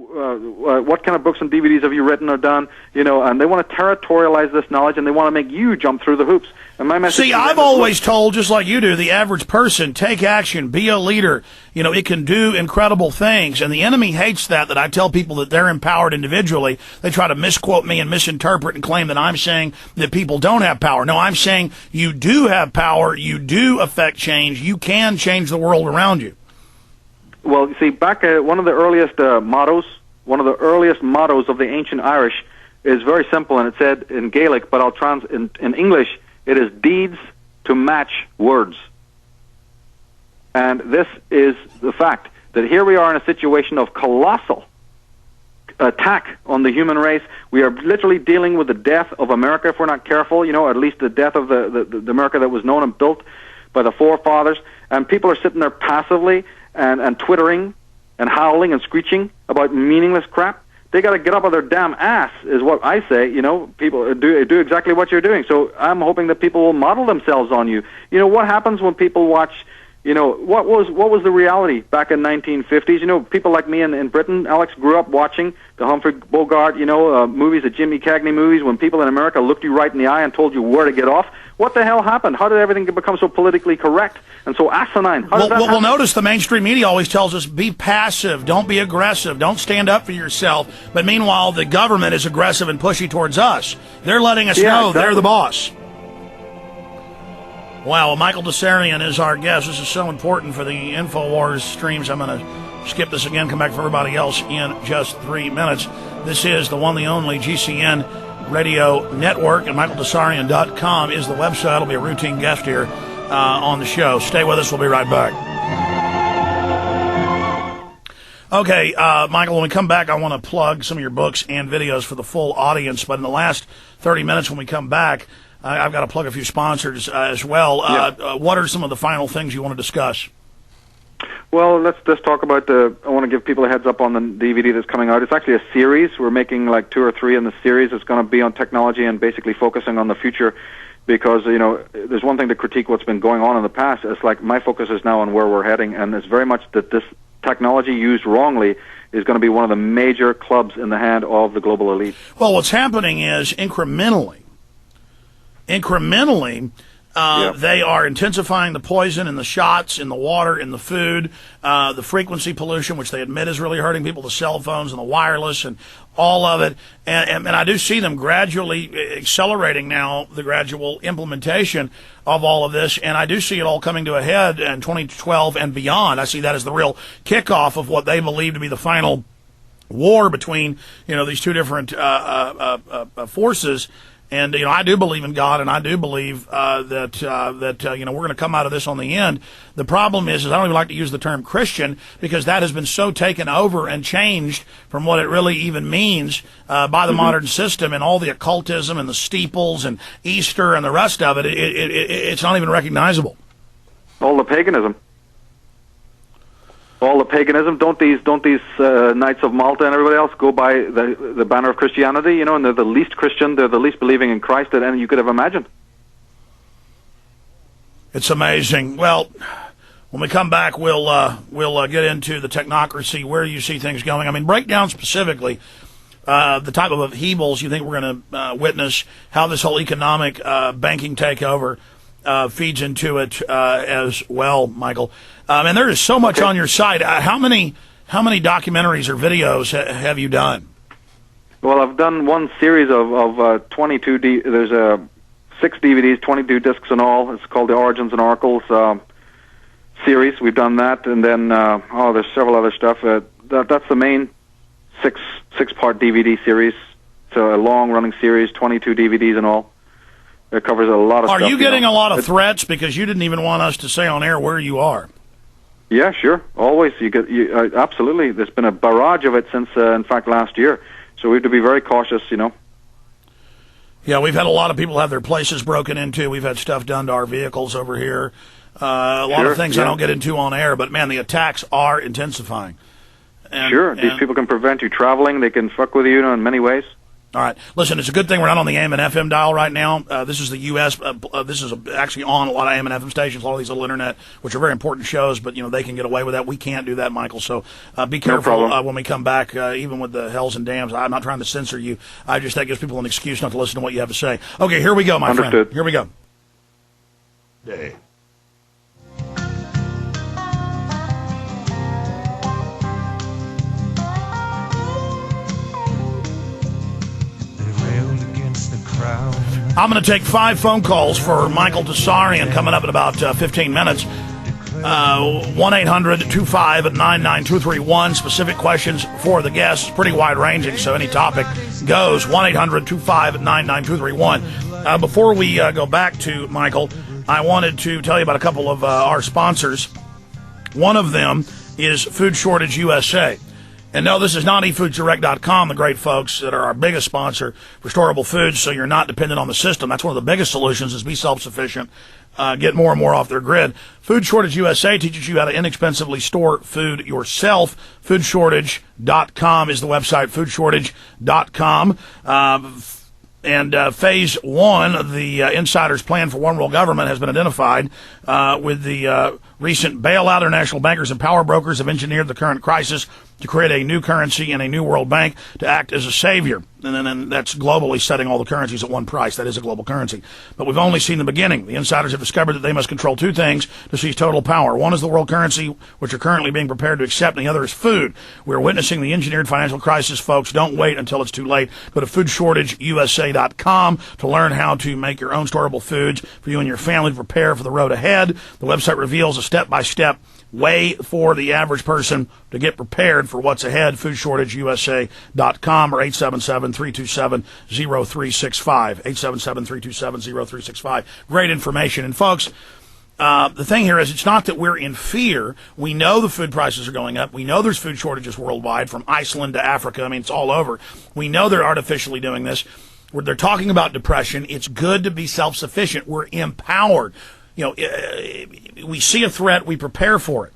what kind of books and DVDs have you written or done? And they want to territorialize this knowledge, and they want to make you jump through the hoops. And my message. See, I've always told, just like you do, the average person, take action, be a leader. It can do incredible things, and the enemy hates that I tell people that they're empowered individually. They try to misquote me and misinterpret and claim that I'm saying that people don't have power. No, I'm saying you do have power, you do affect change, you can change the world around you. Well, you see, back one of the earliest mottos of the ancient Irish is very simple, and it said in Gaelic, but in English, it is deeds to match words. And this is the fact that here we are in a situation of colossal attack on the human race. We are literally dealing with the death of America if we're not careful, at least the death of the America that was known and built by the forefathers. And people are sitting there passively and twittering and howling and screeching about meaningless crap. They got to get up on their damn ass, is what I say. People do exactly what you're doing. So I'm hoping that people will model themselves on you. What happens when people watch? What was the reality back in 1950s? People like me in Britain, Alex, grew up watching the Humphrey Bogart, movies, the Jimmy Cagney movies, when people in America looked you right in the eye and told you where to get off. What the hell happened? How did everything become so politically correct and so asinine? Well, notice the mainstream media always tells us, be passive, don't be aggressive, don't stand up for yourself. But meanwhile, the government is aggressive and pushy towards us. They're letting us know they're the boss. Wow, Michael Tsarion is our guest. This is so important for the InfoWars streams. I'm going to skip this again, come back for everybody else in just 3 minutes. This is the one, the only GCN Radio Network, and MichaelTsarion.com is the website. It'll be a routine guest here on the show. Stay with us. We'll be right back. Okay, Michael, when we come back, I want to plug some of your books and videos for the full audience. But in the last 30 minutes when we come back, I've got to plug a few sponsors as well. What are some of the final things you want to discuss? Well, let's just talk about I want to give people a heads up on the DVD that's coming out. It's actually a series. We're making like 2 or 3 in the series. It's going to be on technology and basically focusing on the future, because, there's one thing to critique what's been going on in the past. It's like my focus is now on where we're heading, and it's very much that this technology used wrongly is going to be one of the major clubs in the hand of the global elite. Well, what's happening is incrementally, they are intensifying the poison in the shots, in the water, in the food, the frequency pollution, which they admit is really hurting people, the cell phones and the wireless and all of it. And I do see them gradually accelerating now, the gradual implementation of all of this. And I do see it all coming to a head in 2012 and beyond. I see that as the real kickoff of what they believe to be the final war between, these two different forces. And, I do believe in God, and I do believe that we're going to come out of this on the end. The problem is I don't even like to use the term Christian, because that has been so taken over and changed from what it really even means by the modern system, and all the occultism and the steeples and Easter and the rest of it. It's not even recognizable. All the paganism. Don't these Knights of Malta and everybody else go by the banner of Christianity? And they're the least Christian, they're the least believing in Christ that any you could have imagined. It's amazing. Well, when we come back, we'll get into the technocracy, where you see things going. I mean, break down specifically the type of upheavals you think we're going to witness, how this whole economic banking takeover feeds into it as well, Michael. And there is so much on your site. How many documentaries or videos have you done? Well, I've done one series of 22. There's 6 DVDs, 22 discs in all. It's called the Origins and Oracles series. We've done that, and then there's several other stuff. That's the main six-part DVD series. It's a long-running series, 22 DVDs in all. It covers a lot of stuff. Are you getting a lot of threats because you didn't even want us to say on air where you are? Yeah, sure. Always. Absolutely. There's been a barrage of it since, in fact, last year. So we have to be very cautious, Yeah, we've had a lot of people have their places broken into. We've had stuff done to our vehicles over here. A lot of things I don't get into on air, but, man, the attacks are intensifying. These people can prevent you traveling. They can fuck with you, in many ways. All right. Listen, it's a good thing we're not on the AM and FM dial right now. This is the U.S. This is actually on a lot of AM and FM stations, a lot of these little internet, which are very important shows, but, they can get away with that. We can't do that, Michael. So be careful when we come back, even with the hells and dams. I'm not trying to censor you. That gives people an excuse not to listen to what you have to say. Okay, here we go, my friend. Here we go. Day. I'm going to take 5 phone calls for Michael Tsarion coming up in about 15 minutes. 1-800-25-99231. Specific questions for the guests. Pretty wide-ranging, so any topic goes. 1-800-25-99231. Before we go back to Michael, I wanted to tell you about a couple of our sponsors. One of them is Food Shortage USA. And no, this is not eFoodsDirect.com, the great folks that are our biggest sponsor for storable foods, so you're not dependent on the system. That's one of the biggest solutions, is be self-sufficient, get more and more off their grid. Food Shortage USA teaches you how to inexpensively store food yourself. FoodShortage.com is the website, FoodShortage.com. And phase 1 of the insider's plan for one world government has been identified with the recent bailout. International bankers and power brokers have engineered the current crisis to create a new currency and a new world bank to act as a savior. And that's globally setting all the currencies at one price. That is a global currency. But we've only seen the beginning. The insiders have discovered that they must control 2 things to seize total power. One is the world currency, which are currently being prepared to accept, and the other is food. We're witnessing the engineered financial crisis, folks. Don't wait until it's too late. Go to foodshortageusa.com to learn how to make your own storable foods for you and your family to prepare for the road ahead. The website reveals a step-by-step way for the average person to get prepared for what's ahead. FoodShortageUSA.com or 877-327-0365. 877-327-0365. Great information. And folks, the thing here is, it's not that we're in fear. We know the food prices are going up. We know there's food shortages worldwide, from Iceland to Africa. I mean, it's all over. We know they're artificially doing this. They're talking about depression. It's good to be self-sufficient. We're empowered. We see a threat, we prepare for it.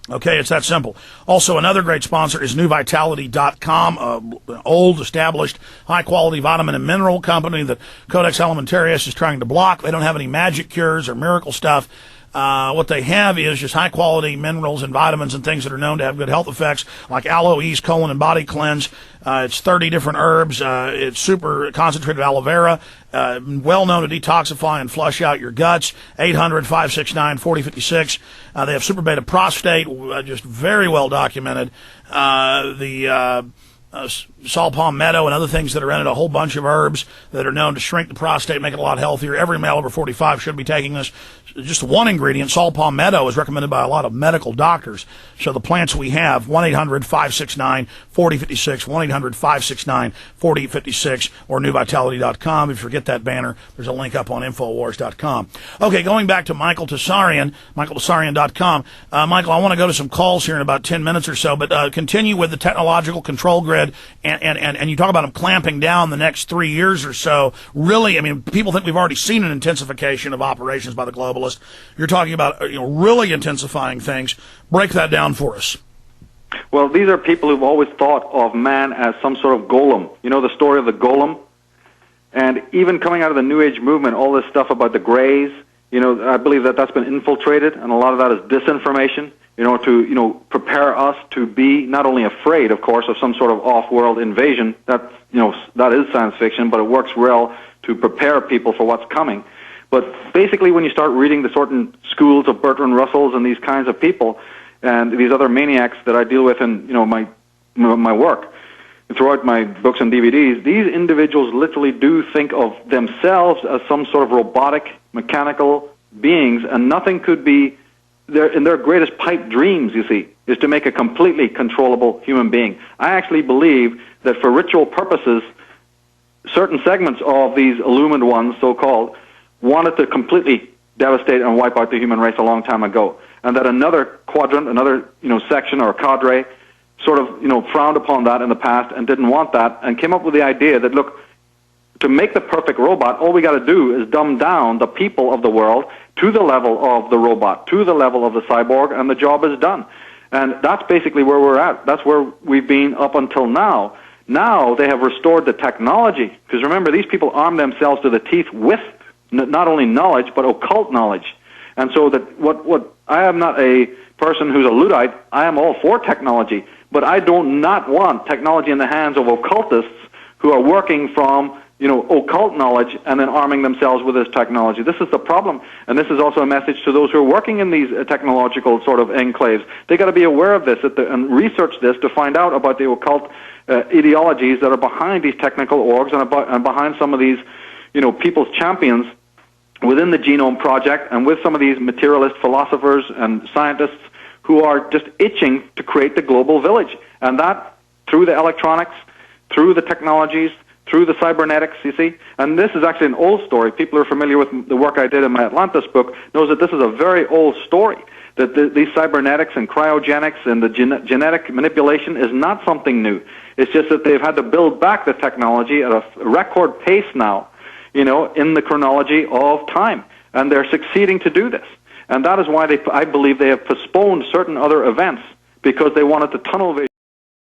Okay, it's that simple. Also, another great sponsor is NewVitality.com, an old, established, high-quality vitamin and mineral company that Codex Alimentarius is trying to block. They don't have any magic cures or miracle stuff. What they have is just high-quality minerals and vitamins and things that are known to have good health effects, like aloe, yeast, colon, and body cleanse. It's 30 different herbs. It's super concentrated aloe vera, well known to detoxify and flush out your guts. 800-569-4056. They have super beta prostate, just very well documented. Saw palmetto and other things that are in it, a whole bunch of herbs that are known to shrink the prostate, make it a lot healthier. Every male over 45 should be taking this. Just one ingredient, saw palmetto, is recommended by a lot of medical doctors. So the plants we have, 1-800-569-4056, 1-800-569-4056, or newvitality.com. If you forget that banner, there's a link up on Infowars.com. Okay, going back to Michael Tsarion, michaeltsarion.com. Michael, I want to go to some calls here in about 10 minutes or so, but continue with the technological control grid, and you talk about them clamping down the next 3 years or so. Really, I mean, people think we've already seen an intensification of operations by the globalists. You're talking about really intensifying things. Break that down for us. Well, these are people who've always thought of man as some sort of golem. You know the story of the golem? And even coming out of the New Age movement, all this stuff about the Greys, I believe that that's been infiltrated, and a lot of that is disinformation, to prepare us to be not only afraid, of course, of some sort of off-world invasion. That is science fiction, but it works well to prepare people for what's coming. But basically, when you start reading the certain schools of Bertrand Russells and these kinds of people, and these other maniacs that I deal with in my work, throughout my books and DVDs, these individuals literally do think of themselves as some sort of robotic, mechanical beings, and nothing could be in their greatest pipe dreams, you see, is to make a completely controllable human being. I actually believe that for ritual purposes, certain segments of these illumined ones, so-called, wanted to completely devastate and wipe out the human race a long time ago, and that another quadrant, another section or cadre, sort of frowned upon that in the past and didn't want that, and came up with the idea that, look, to make the perfect robot, all we got to do is dumb down the people of the world to the level of the robot, to the level of the cyborg, and the job is done. And that's basically where we're at. That's where we've been up until now. Now they have restored the technology, because remember, these people arm themselves to the teeth with not only knowledge, but occult knowledge. And so that what I am not a person who's a Luddite. I am all for technology, but I do not want technology in the hands of occultists who are working from, occult knowledge and then arming themselves with this technology. This is the problem, and this is also a message to those who are working in these technological sort of enclaves. They got to be aware of this and research this to find out about the occult ideologies that are behind these technical orgs and behind some of these, people's champions within the Genome Project and with some of these materialist philosophers and scientists who are just itching to create the global village. And that through the electronics, through the technologies, through the cybernetics, you see. And this is actually an old story. People who are familiar with the work I did in my Atlantis book knows that this is a very old story, that these cybernetics and cryogenics and the genetic manipulation is not something new. It's just that they've had to build back the technology at a record pace now, in the chronology of time. And they're succeeding to do this. And that is why I believe they have postponed certain other events, because they wanted the tunnel vision.